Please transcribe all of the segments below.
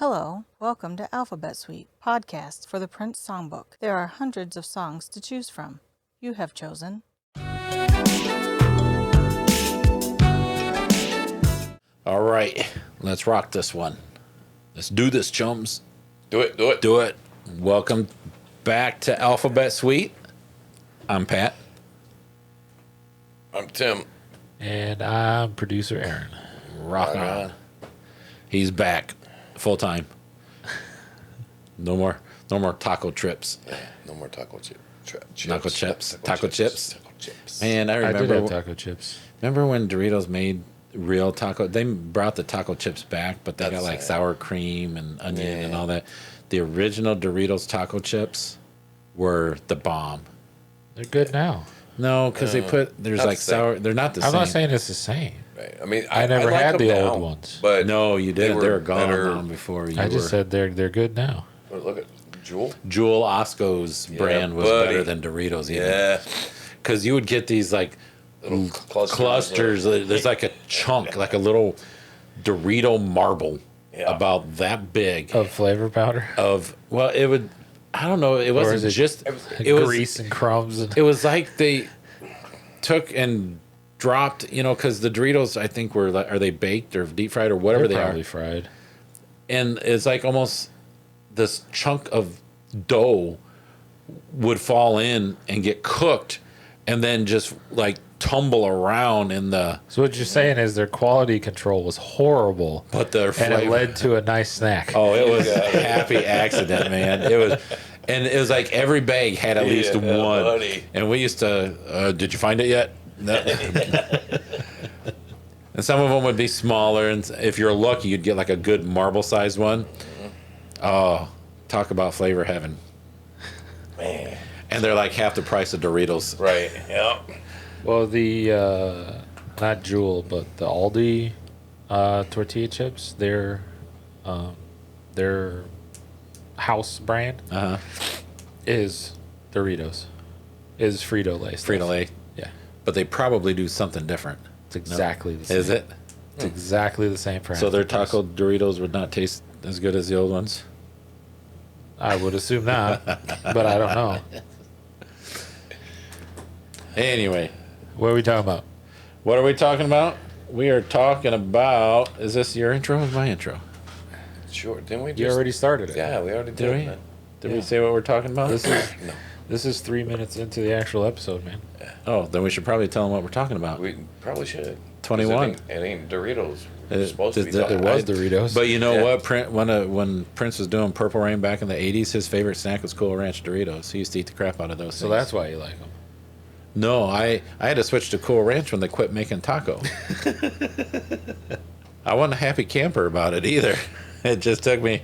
Hello, welcome to Alphabet Suite, podcast for the Prince Songbook. There are hundreds of songs to choose from. You have chosen. All right, let's rock this one. Let's do this, chums. Do it. Do it. Welcome back to Alphabet Suite. I'm Pat. I'm Tim. And I'm producer Aaron. Rock on. He's back full time. No more taco trips. No more taco chips. Taco chips. Taco chips. Man, I I remember. did have taco chips. Remember when Doritos made real taco? They brought the taco chips back, but they got like sour cream and onion and all that. The original Doritos taco chips were the bomb. They're good now. No, because there's like sour. They're not the same. I'm not saying it's the same. Right. I mean, I never like had them the now, old ones. But No, you did. They were gone better. long before you I just said they're good now. Look at Jewel. Jewel Osco's brand was buddy. better than Doritos. Even. Yeah. Because you would get these like Little clusters. There's like a chunk, like a little Dorito marble about that big Of flavor powder? it would. I don't know. It wasn't is it just. It was grease and crumbs. And It was like they took and dropped. Because the Doritos, I think, were like, are they baked or deep fried or whatever they're they probably are? fried. And it's like almost this chunk of dough would fall in and get cooked and then just like tumble around in the So what you're saying is their quality control was horrible, but their and flavor. it led to a nice snack. Oh, it was a happy accident, man. It was like every bag had at least one. Buddy. And we used to did you find it yet? No. And some of them would be smaller, and if you're lucky, you'd get like a good marble-sized one. Oh, talk about flavor heaven. Man. And they're like half the price of Doritos. Right. Yep. Well, the not Jewel, but the Aldi tortilla chips, their house brand Uh-huh. is Doritos. Is Frito-Lay. stuff. Frito-Lay. Yeah. But they probably do something different. It's exactly the same. Is it? It's exactly the same price. So their taco Doritos would not taste as good as the old ones? I would assume not, but I don't know. Anyway, What are we talking about? what are we talking about? We are talking about... Is this your intro or my intro? Sure. Didn't we just... You already started it. Yeah, we already Did did we? it. Did we say what we're talking about? This is 3 minutes into the actual episode, man. Oh, then we should probably tell them what we're talking about. We probably should. 21. 'Cause It ain't Doritos. It- We're supposed to be it- it talking was about. Doritos. But you know Yeah. what? When Prince was doing Purple Rain back in the 80s, his favorite snack was Cool Ranch Doritos. He used to eat the crap out of those So things. that's why you like them. No, I had to switch to Cool Ranch when they quit making taco. I wasn't a happy camper about it either. It just took me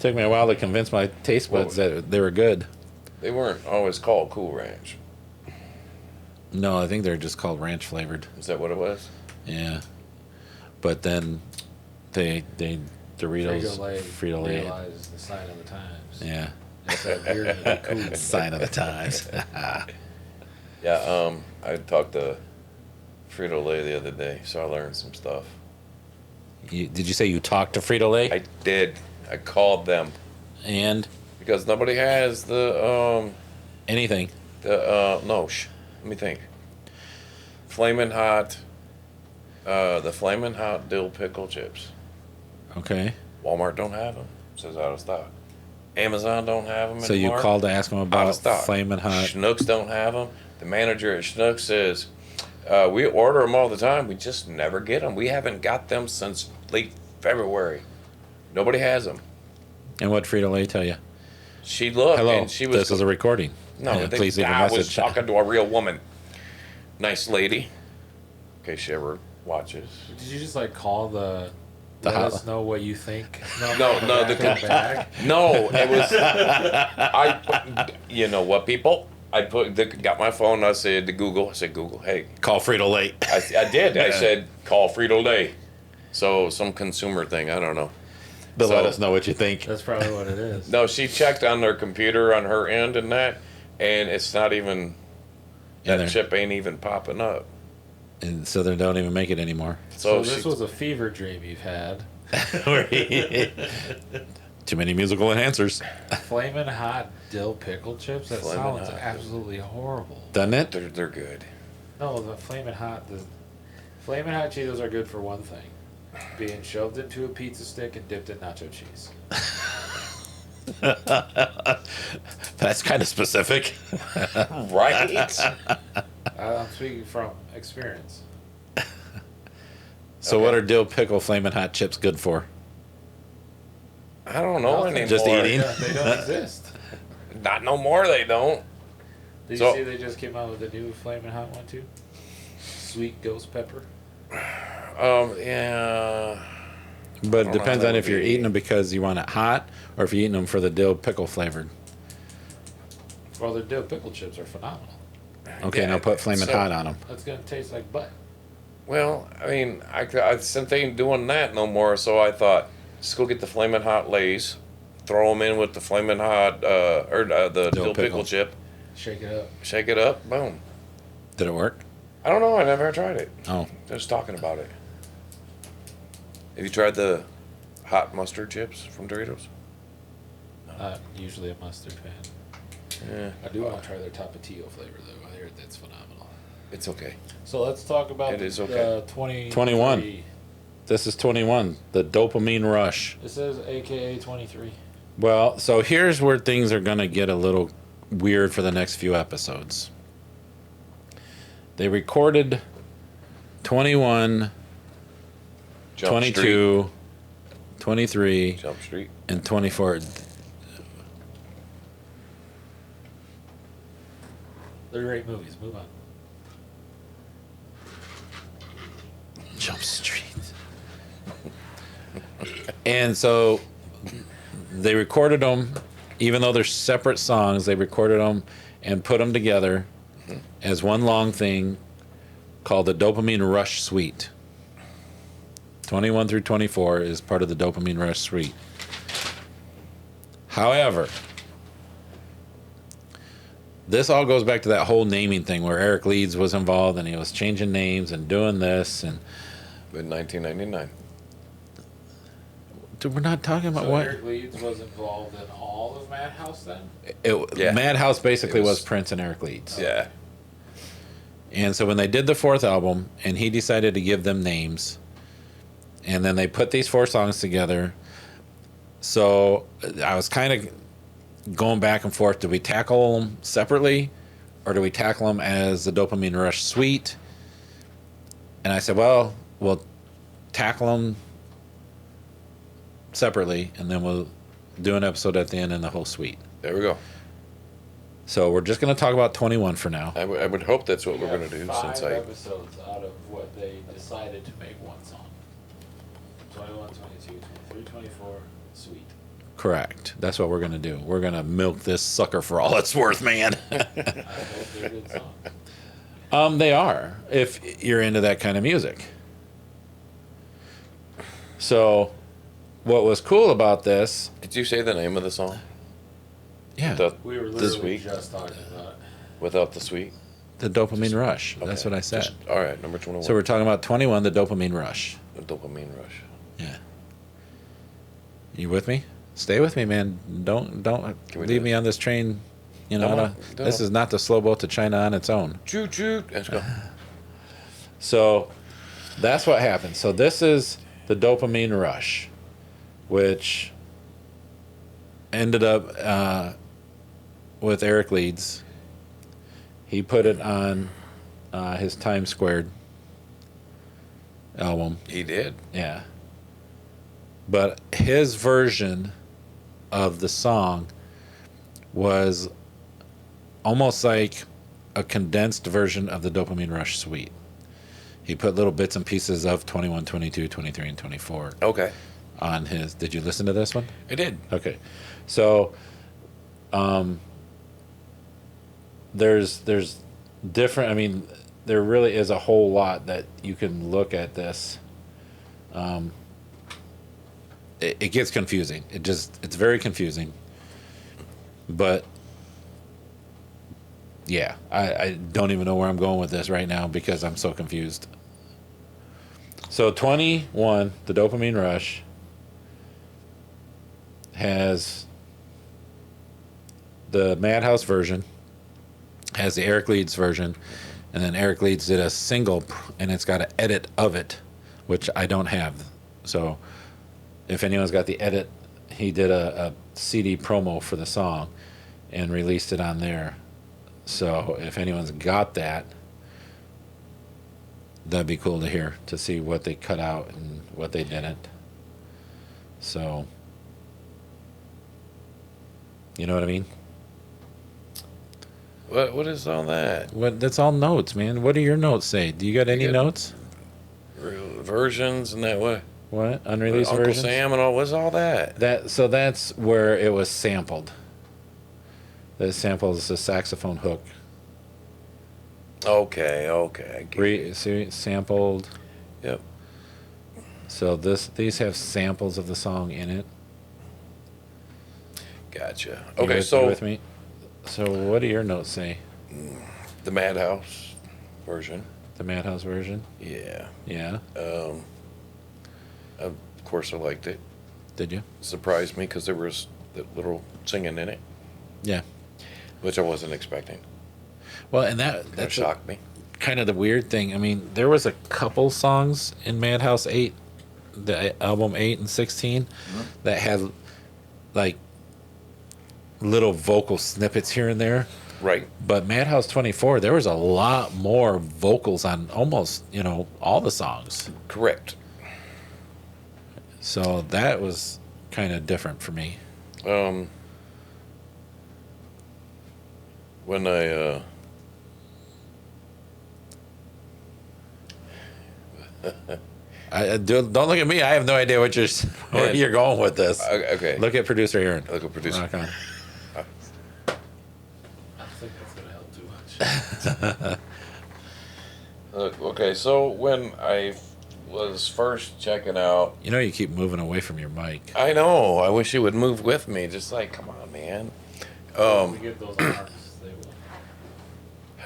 a while to convince my taste buds that they were good. They weren't always called Cool Ranch. No, I think they're just called ranch flavored. Is that what it was? Yeah. But then they Doritos Frito-Lay. realized the sign of the times. Yeah. Instead of hearing it be cool. Sign of the times. Yeah. I talked to Frito-Lay the other day, so I learned some stuff. Did you say you talked to Frito-Lay? I did. I called them And because nobody has the anything. let me think. Flamin' Hot. The Flamin' Hot dill pickle chips. Okay. Walmart don't have them. Says out of stock. Amazon don't have them So you anymore. called to ask them Out of about stock. Flamin' Hot. Schnucks don't have them. The manager at Schnucks says, we order them all the time. We just never get them. We haven't got them since late February. Nobody has them. And what Frito-Lay tell you? She looked Hello, and she was. this is a recording. No, Yeah, please leave a I was message. talking to a real woman. Nice lady. In case she ever watches. Did you just like call the The let hotline. us know what you think? No, the back. No, it was. You know what, people? Got my phone. I said to Google. I said, Google, hey. Call Frito-Lay. I did. I said, call Frito-Lay. So some consumer thing. I don't know. But let So- us know what you think. That's probably what it is. No, she checked on their computer on her end and that, and it's not even. In there. That chip ain't even popping up. And so they don't even make it anymore. So this was a fever dream you've had. Too many musical enhancers. Flamin' hot dill pickle chips? That Flamin' sounds hot. absolutely horrible. Doesn't it? They're good. No, the Flamin' Hot Cheetos are good for one thing. Being shoved into a pizza stick and dipped in nacho cheese. That's kind of specific. Right? I'm speaking from experience. So what are dill pickle flaming hot chips good for? I don't know Nothing. anymore. Just eating? They don't exist. Not no more, they don't. Did So- you see they just came out with a new Flamin' Hot one too? Sweet ghost pepper. Yeah. But it know depends how that on would if you're be. eating them because you want it hot or if you're eating them for the dill pickle flavored. Well, their dill pickle chips are phenomenal. Okay, Yeah, now put flaming so- hot on them. That's gonna taste like butt. Well, I mean, since they ain't doing that no more, so I thought, just go get the Flamin' Hot Lays, throw them in with the Flamin' Hot, the dill pickle pickle. chip, Shake it up. shake it up, boom. Did it work? I don't know, I never tried it. Oh, Just talking about it. Have you tried the hot mustard chips from Doritos? Not usually a mustard fan. Yeah, I do want to try their Tapatio flavor though. I heard that's phenomenal. it's okay. So let's talk about It is okay. 21. This is 21, the dopamine rush. It says AKA 23. Well, so here's where things are going to get a little weird for the next few episodes. They recorded 21, Jump 22, 23, Street. Jump Street. and 24. They're great movies. Move on. Jump Street. And so they recorded them, even though they're separate songs, they recorded them and put them together as one long thing called the Dopamine Rush Suite. 21 through 24 is part of the Dopamine Rush Suite. However, this all goes back to that whole naming thing where Eric Leeds was involved and he was changing names and doing this. And In 1999. dude, we're not talking about So what Eric Leeds was involved in all of Madhouse then? Yeah. Madhouse basically It was was- Prince and Eric Leeds. Yeah. And so when they did the fourth album and he decided to give them names, and then they put these four songs together. So I was kind of going back and forth. Do we tackle them separately or do we tackle them as the Dopamine Rush Suite? And I said, well, we'll tackle them separately and then we'll do an episode at the end in the whole suite. There we go. So we're just going to talk about 21 for now. I would hope that's what We we're going to do have since 5 I. episodes out of what they decided to make one song. 21, 22, 23, 24, sweet. Correct. That's what we're going to do. We're going to milk this sucker for all it's worth, man. I hope they're good songs. They are, if you're into that kind of music. So, what was cool about this, Did you say the name of the song? yeah, The, We were this literally week just talking about it. without the sweet. the Dopamine Rush. That's Okay. what I said. All right, number 21. So we're talking about 21, the Dopamine Rush. The dopamine rush. Yeah. You with me? Stay with me, man. Don't Can we do leave it? me on this train. You know, Come on, on a- do this it. is not the slow boat to China on its own. Choo choo. Let's go. So that's what happened. So this is the Dopamine Rush, which ended up with Eric Leeds. He put it on his Times Squared album. He did. Yeah. But his version of the song was almost like a condensed version of the Dopamine Rush Suite. He put little bits and pieces of 21, 22, 23, and 24 Okay. on his. Did you listen to this one? It did. Okay. So, there's different. I mean, there really is a whole lot that you can look at this. It gets confusing. It's very confusing. But Yeah, I don't even know where I'm going with this right now because I'm so confused. So 21, the Dopamine Rush, has the Madhouse version, has the Eric Leeds version, and then Eric Leeds did a single, and it's got an edit of it, which I don't have. So if anyone's got the edit, he did a CD promo for the song and released it on there. So if anyone's got that, that'd be cool to hear, to see what they cut out and what they didn't. So, you know what I mean? What is all that? That's all notes, man. What do your notes say? Do you got any notes? Versions and that what? What? Unreleased Uncle versions? Sam and all. What's all that? So that's where it was sampled. The sample is a saxophone hook. Okay. I get it. See, sampled. Yep. So these have samples of the song in it. Gotcha. You Okay, you with me? So what do your notes say? the Madhouse version. The Madhouse version? Yeah. Yeah. Of course, I liked it. Did you? Surprised me because there was that little singing in it, Yeah. which I wasn't expecting. Well, and that Shocked me. kind of the weird thing. I mean, there was a couple songs in Madhouse 8, the album 8 and 16, that had like little vocal snippets here and there. Right. But Madhouse 24, there was a lot more vocals on almost, all the songs. Correct. So that was kind of different for me. When I Don't look at me. I have no idea where you're going with this. okay. Look at producer Aaron. Look at producer. Rock on. I think that's gonna help too much. Look, okay, so when I was first checking out, You keep moving away from your mic. I know, I wish you would move with me. Just like, come on, man. When we get those arms, they will.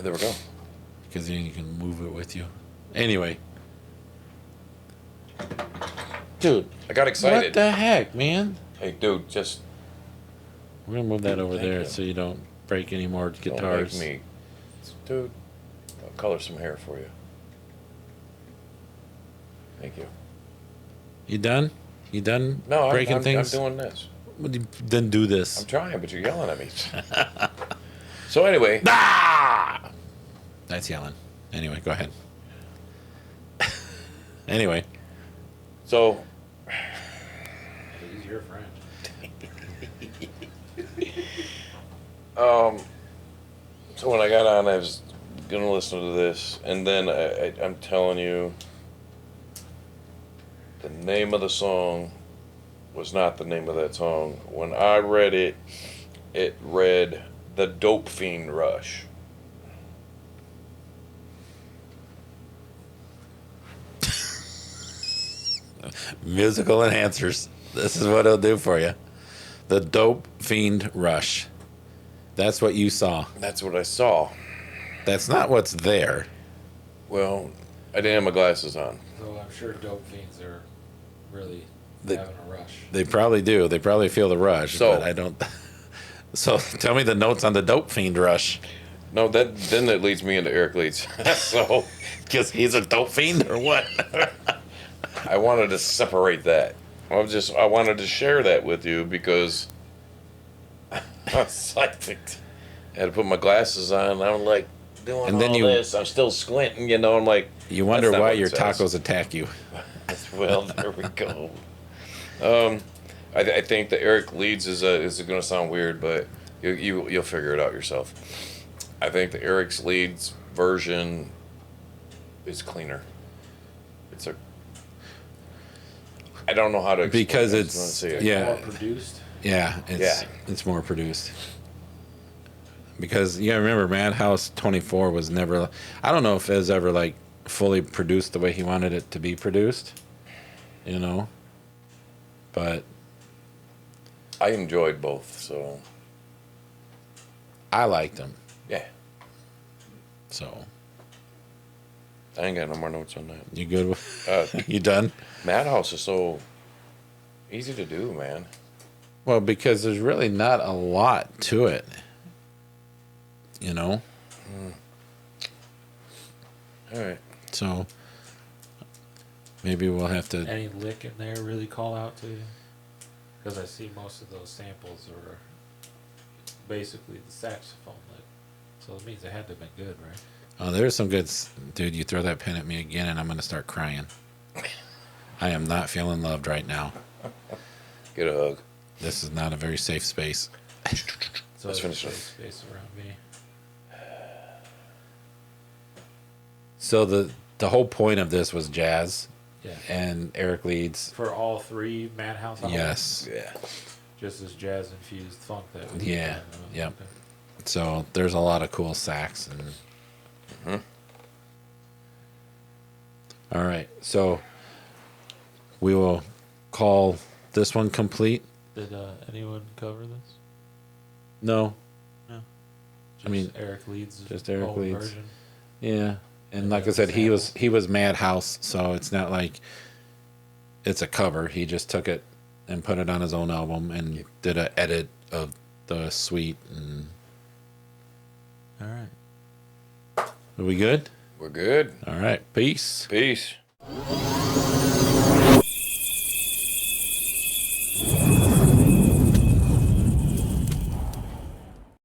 There we go. Because you can move it with you. Anyway. Dude. I got excited. What the heck, man? Hey, dude, just We're going to move that over Thank there you. so you don't break any more don't guitars. make me. Dude, I'll color some hair for you. Thank you. You done? You done No, breaking I'm things? doing this. Then do this. I'm trying, but you're yelling at me. So anyway, Ah! That's yelling. Anyway, go ahead. Anyway. so He's your friend. So when I got on, I was gonna listen to this, and then I'm telling you, the name of the song was not the name of that song. When I read it, it read "The Dope Fiend Rush." Musical enhancers. This is what it'll do for you. The Dope Fiend Rush. That's what you saw. That's what I saw. That's not what's there. Well, I didn't have my glasses on. So I'm sure dope fiends are really They- having a rush. They probably do. They probably feel the rush, So- but I don't. So tell me the notes on the Dope Fiend Rush. No, that leads me into Eric Leeds. So Because he's a dope fiend or what? I wanted to separate that. I wanted to share that with you because I was like, I had to put my glasses on. And I'm like doing And then all you- this. I'm still squinting, I'm like, You wonder that's not why what it your says. tacos attack you. Well, there we go. I think the Eric Leeds is going to sound weird, but you'll figure it out yourself. I think the Eric's Leeds version is cleaner. I don't know how to explain Because it. I it's- just wanna see it. yeah. More produced. Yeah, it's more produced. Because you gotta remember, Madhouse 24 was never. I don't know if it was ever like fully produced the way he wanted it to be produced. But I enjoyed both, so I liked him. yeah. So I ain't got no more notes on that. you good? You done? Madhouse is so easy to do, man. Well, because there's really not a lot to it. You know? All right. So maybe we'll have to. Any lick in there really call out to you? Because I see most of those samples are basically the saxophone lick. So it means it had to have been good, right? Oh, there's some good. Dude, you throw that pin at me again and I'm going to start crying. I am not feeling loved right now. Get a hug. This is not a very safe space. So Let's there's finish a it. safe space around me. So the whole point of this was jazz, Yeah. and Eric leads. For all three Madhouse albums? Yes. Yeah. Just as jazz infused funk that we Yeah, did. yep. Okay. So there's a lot of cool sax and. All right, so we will call this one complete. Did anyone cover this? No. No. Just I mean, Eric Leeds' just Eric old Leeds. version. Yeah, and And like I the said, he sample. was Madhouse, so it's not like it's a cover. He just took it and put it on his own album and did an edit of the suite. And all right, are we good? We're good. All right, peace. Peace.